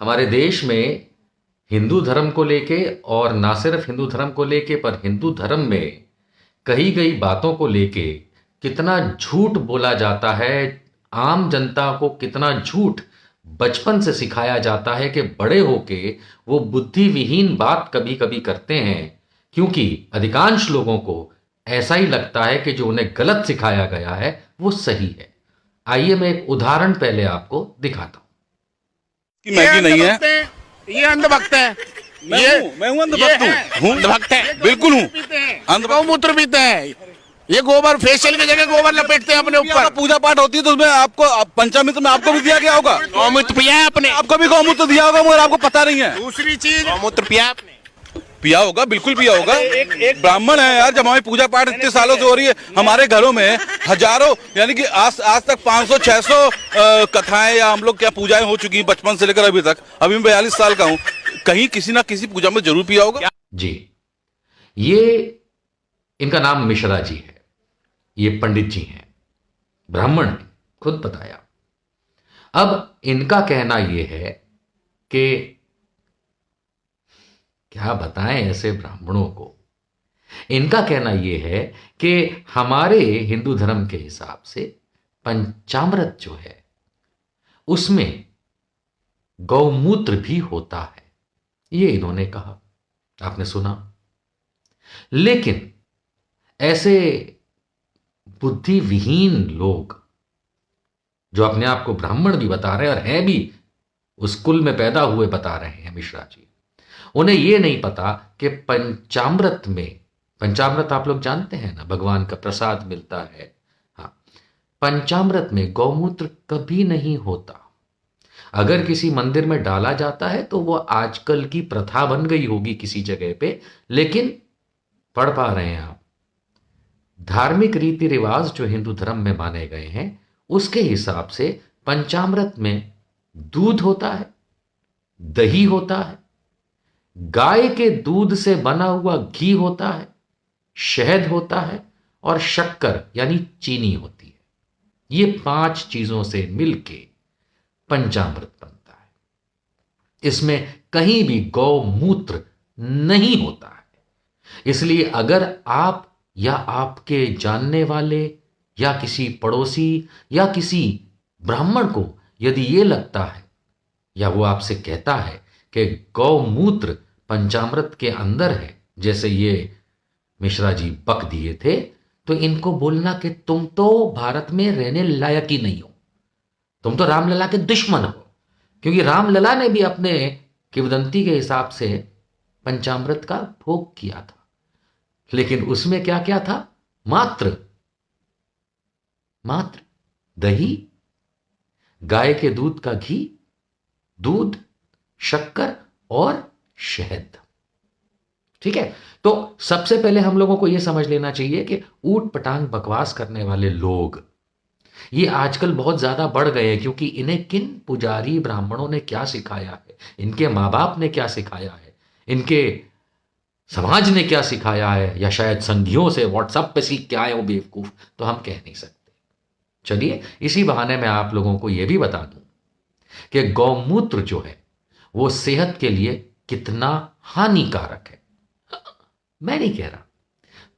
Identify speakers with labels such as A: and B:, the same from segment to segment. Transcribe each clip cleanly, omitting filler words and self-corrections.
A: हमारे देश में हिंदू धर्म को लेके और ना सिर्फ हिंदू धर्म को लेके पर हिंदू धर्म में कही गई बातों को लेके कितना झूठ बोला जाता है। आम जनता को कितना झूठ बचपन से सिखाया जाता है कि बड़े होके वो बुद्धिविहीन बात कभी कभी करते हैं, क्योंकि अधिकांश लोगों को ऐसा ही लगता है कि जो उन्हें गलत सिखाया गया है वो सही है। आइए मैं एक उदाहरण पहले आपको दिखाता हूं।
B: कि मैगी नहीं है,
C: ये अंधभक्त है।
B: मैं हूँ अंधभक्त हूँ,
C: अंधभक्त है,
B: बिल्कुल हूँ।
C: गौमूत्र पीते हैं। ये गोबर फेशियल की जगह गोबर लपेटते हैं अपने ऊपर।
B: पूजा पाठ होती है तो उसमें आपको पंचामृत में आपको भी दिया गया होगा।
C: गौमूत्र पिया है आपने?
B: आपको भी गौमूत्र दिया होगा मगर आपको पता नहीं है।
C: दूसरी चीज, गौमूत्र पिया आपने?
B: पिया होगा, बिल्कुल पिया होगा। एक ब्राह्मण है यार, जब हमारी पूजा पाठ इतने सालों से हो रही है, हमारे घरों में हजारों यानी कि आज तक 500-600 कथाएं या हम लोग क्या पूजाएं हो चुकी हैं बचपन से लेकर अभी तक। अभी मैं 42 साल का हूँ, कहीं किसी ना किसी पूजा में जरूर पिया होगा
A: जी। ये इनका नाम मिश्रा जी है, ये पंडित जी हैं, ब्राह्मण ने खुद बताया। अब इनका कहना यह है कि क्या बताएं ऐसे ब्राह्मणों को। इनका कहना यह है कि हमारे हिंदू धर्म के हिसाब से पंचामृत जो है उसमें गौमूत्र भी होता है, ये इन्होंने कहा। आपने सुना। लेकिन ऐसे बुद्धिविहीन लोग जो अपने आप को ब्राह्मण भी बता रहे हैं और हैं भी उस कुल में पैदा हुए बता रहे हैं मिश्रा जी, उन्हें यह नहीं पता कि पंचामृत में, पंचामृत आप लोग जानते हैं ना, भगवान का प्रसाद मिलता है। हाँ, पंचामृत में गौमूत्र कभी नहीं होता। अगर किसी मंदिर में डाला जाता है तो वो आजकल की प्रथा बन गई होगी किसी जगह पे, लेकिन पढ़ पा रहे हैं आप, धार्मिक रीति रिवाज जो हिंदू धर्म में माने गए हैं उसके हिसाब से पंचामृत में दूध होता है, दही होता है, गाय के दूध से बना हुआ घी होता है, शहद होता है और शक्कर यानी चीनी होती है। ये 5 चीजों से मिलके पंचामृत बनता है। इसमें कहीं भी गौमूत्र नहीं होता है। इसलिए अगर आप या आपके जानने वाले या किसी पड़ोसी या किसी ब्राह्मण को यदि ये लगता है या वो आपसे कहता है कि गौमूत्र पंचामृत के अंदर है, जैसे ये मिश्रा जी बक दिए थे, तो इनको बोलना कि तुम तो भारत में रहने लायक ही नहीं हो, तुम तो रामलला के दुश्मन हो। क्योंकि रामलला ने भी अपने किंवदंती के हिसाब से पंचामृत का भोग किया था, लेकिन उसमें क्या क्या था? मात्र दही, गाय के दूध का घी, दूध, शक्कर और शहद। ठीक है, तो सबसे पहले हम लोगों को यह समझ लेना चाहिए कि ऊट पटांग बकवास करने वाले लोग ये आजकल बहुत ज्यादा बढ़ गए हैं, क्योंकि इन्हें किन पुजारी ब्राह्मणों ने क्या सिखाया है, इनके माँ बाप ने क्या सिखाया है, इनके समाज ने क्या सिखाया है, या शायद संघियों से व्हाट्सएप पे सीख के आए हो बेवकूफ, तो हम कह नहीं सकते। चलिए इसी बहाने मैं आप लोगों को यह भी बता दूं कि गौमूत्र जो है वो सेहत के लिए कितना हानिकारक है। मैं नहीं कह रहा,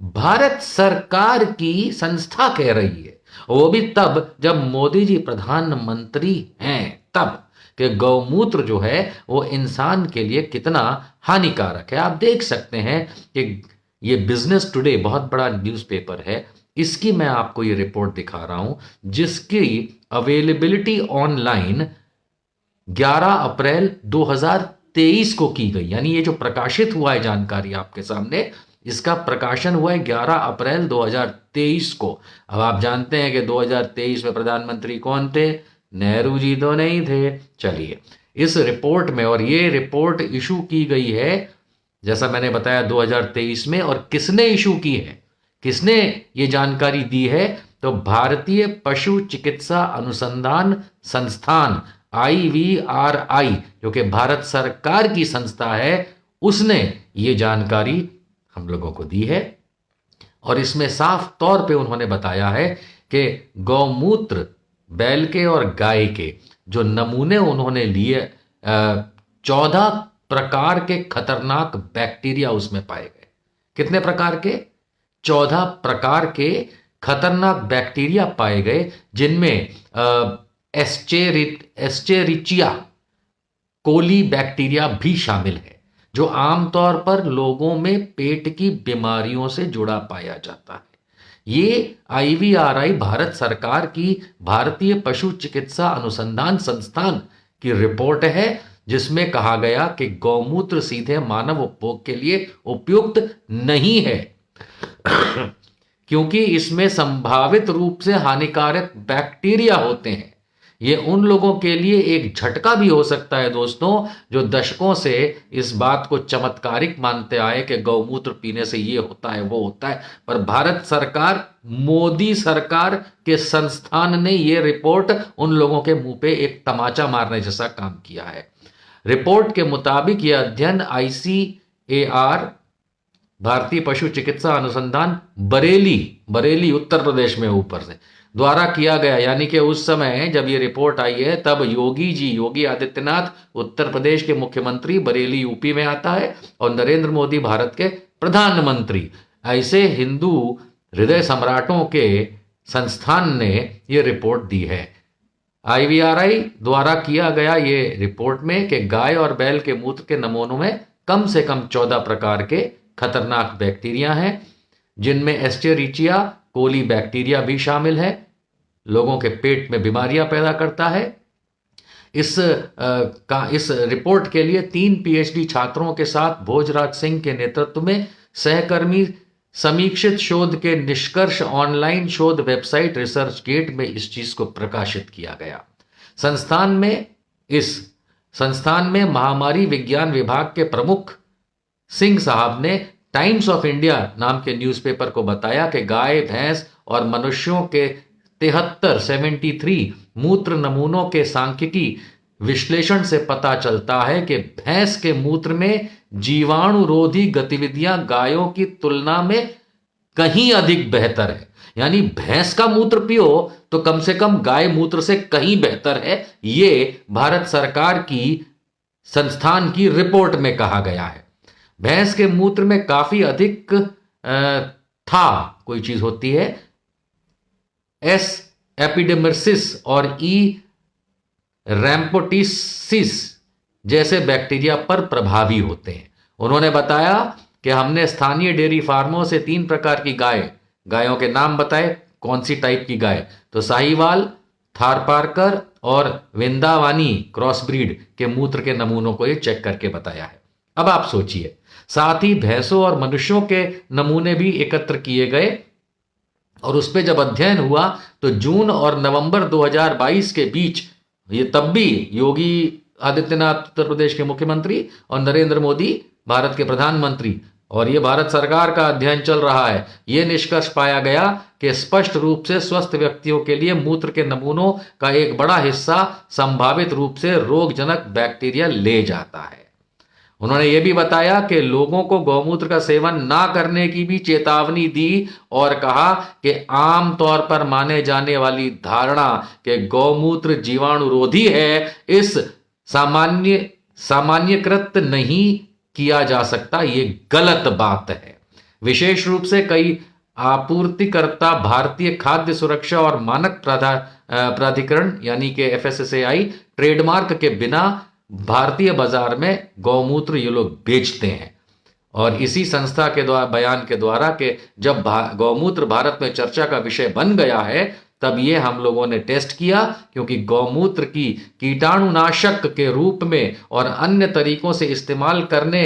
A: भारत सरकार की संस्था कह रही है, वो भी तब जब मोदी जी प्रधानमंत्री हैं, तब कि गौमूत्र जो है वो इंसान के लिए कितना हानिकारक है। आप देख सकते हैं कि ये बिजनेस टुडे बहुत बड़ा न्यूज़पेपर है, इसकी मैं आपको ये रिपोर्ट दिखा रहा हूं, जिसकी अवेलेबिलिटी ऑनलाइन 11 अप्रैल 2023 को की गई। यानी ये जो प्रकाशित हुआ है जानकारी आपके सामने, इसका प्रकाशन हुआ है 11 अप्रैल 2023 को। अब आप जानते हैं कि 2023 में प्रधानमंत्री कौन थे? नेहरू जी तो नहीं थे। चलिए इस रिपोर्ट में, और ये रिपोर्ट इशू की गई है जैसा मैंने बताया 2023 में, और किसने इशू की है, किसने ये जानकारी दी है? तो भारतीय पशु चिकित्सा अनुसंधान संस्थान IVRI, जो कि भारत सरकार की संस्था है, उसने ये जानकारी हम लोगों को दी है। और इसमें साफ तौर पे उन्होंने बताया है कि गौमूत्र, बैल के और गाय के जो नमूने उन्होंने लिए 14 प्रकार के खतरनाक बैक्टीरिया उसमें पाए गए। कितने प्रकार के? 14 प्रकार के खतरनाक बैक्टीरिया पाए गए, जिनमें एस्चेरिचिया कोली बैक्टीरिया भी शामिल है, जो आमतौर पर लोगों में पेट की बीमारियों से जुड़ा पाया जाता है। ये IVRI भारत सरकार की भारतीय पशु चिकित्सा अनुसंधान संस्थान की रिपोर्ट है, जिसमें कहा गया कि गौमूत्र सीधे मानव उपभोग के लिए उपयुक्त नहीं है क्योंकि इसमें संभावित रूप से हानिकारक बैक्टीरिया होते हैं। ये उन लोगों के लिए एक झटका भी हो सकता है दोस्तों, जो दशकों से इस बात को चमत्कारिक मानते आए कि गौमूत्र पीने से ये होता है वो होता है। पर भारत सरकार, मोदी सरकार के संस्थान ने ये रिपोर्ट उन लोगों के मुंह पे एक तमाचा मारने जैसा काम किया है। रिपोर्ट के मुताबिक यह अध्ययन ICAR भारतीय पशु चिकित्सा अनुसंधान बरेली उत्तर प्रदेश में ऊपर से द्वारा किया गया, यानी कि उस समय जब ये रिपोर्ट आई है तब योगी आदित्यनाथ उत्तर प्रदेश के मुख्यमंत्री, बरेली यूपी में आता है, और नरेंद्र मोदी भारत के प्रधानमंत्री। ऐसे हिंदू हृदय सम्राटों के संस्थान ने ये रिपोर्ट दी है। IVRI द्वारा किया गया ये रिपोर्ट में कि गाय और बैल के मूत्र के नमूनों में कम से कम 14 प्रकार के खतरनाक बैक्टीरिया हैं, जिनमें एस्चेरिचिया कोली बैक्टीरिया भी शामिल है, लोगों के पेट में बीमारियां पैदा करता है। इस रिपोर्ट के लिए 3 PhD छात्रों के साथ भोजराज सिंह के नेतृत्व में सहकर्मी समीक्षित शोध के निष्कर्ष ऑनलाइन शोध वेबसाइट रिसर्चगेट में इस चीज को प्रकाशित किया गया। संस्थान में महामारी विज्ञान विभाग के प्रमुख सिंह साहब ने टाइम्स ऑफ इंडिया नाम के न्यूज़पेपर को बताया कि गाय, भैंस और मनुष्यों के 73 मूत्र नमूनों के सांख्यिकी विश्लेषण से पता चलता है कि भैंस के मूत्र में जीवाणुरोधी गतिविधियां गायों की तुलना में कहीं अधिक बेहतर है। यानी भैंस का मूत्र पियो तो कम से कम गाय मूत्र से कहीं बेहतर है, ये भारत सरकार की संस्थान की रिपोर्ट में कहा गया है। भैंस के मूत्र में काफी अधिक कोई चीज होती है, एस एपिडेमर्सिस और ई रैम्पोटिसिस जैसे बैक्टीरिया पर प्रभावी होते हैं। उन्होंने बताया कि हमने स्थानीय डेयरी फार्मों से 3 प्रकार की गायों के नाम बताए। कौन सी टाइप की गाय? तो साहीवाल, थारपारकर और विंदावानी क्रॉस ब्रीड के मूत्र के नमूनों को ये चेक करके बताया है। अब आप सोचिए, साथ ही भैंसों और मनुष्यों के नमूने भी एकत्र किए गए और उस पर जब अध्ययन हुआ तो जून और नवंबर 2022 के बीच, ये तब भी योगी आदित्यनाथ उत्तर प्रदेश के मुख्यमंत्री और नरेंद्र मोदी भारत के प्रधानमंत्री, और ये भारत सरकार का अध्ययन चल रहा है, ये निष्कर्ष पाया गया कि स्पष्ट रूप से स्वस्थ व्यक्तियों के लिए मूत्र के नमूनों का एक बड़ा हिस्सा संभावित रूप से रोगजनक बैक्टीरिया ले जाता है। उन्होंने ये भी बताया कि लोगों को गौमूत्र का सेवन ना करने की भी चेतावनी दी और कहा कि आम तौर पर माने जाने वाली धारणा कि गौमूत्र जीवाणुरोधी है, इस सामान्यकृत नहीं किया जा सकता, ये गलत बात है। विशेष रूप से कई आपूर्तिकर्ता भारतीय खाद्य सुरक्षा और मानक प्राधिकरण यानी कि FSSAI ट्रेडमार्क के बिना भारतीय बाजार में गौमूत्र ये लोग बेचते हैं। और इसी संस्था के द्वारा बयान के द्वारा कि जब गौमूत्र भारत में चर्चा का विषय बन गया है, तब ये हम लोगों ने टेस्ट किया, क्योंकि गौमूत्र की कीटाणुनाशक के रूप में और अन्य तरीकों से इस्तेमाल करने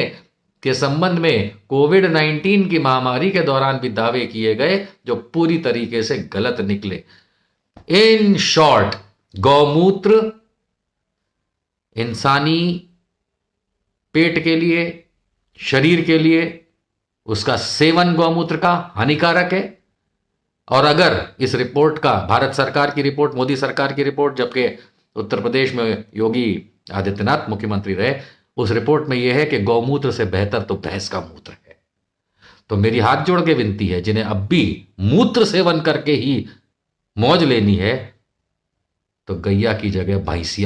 A: के संबंध में कोविड-19 की महामारी के दौरान भी दावे किए गए, जो पूरी तरीके से गलत निकले। इन शॉर्ट, गौमूत्र इंसानी पेट के लिए, शरीर के लिए, उसका सेवन गौमूत्र का हानिकारक है। और अगर इस रिपोर्ट का, भारत सरकार की रिपोर्ट, मोदी सरकार की रिपोर्ट, जबकि उत्तर प्रदेश में योगी आदित्यनाथ मुख्यमंत्री रहे, उस रिपोर्ट में यह है कि गौमूत्र से बेहतर तो भैंस का मूत्र है। तो मेरी हाथ जोड़ के विनती है, जिन्हें अब भी मूत्र सेवन करके ही मौज लेनी है, तो गैया की जगह भैंसिया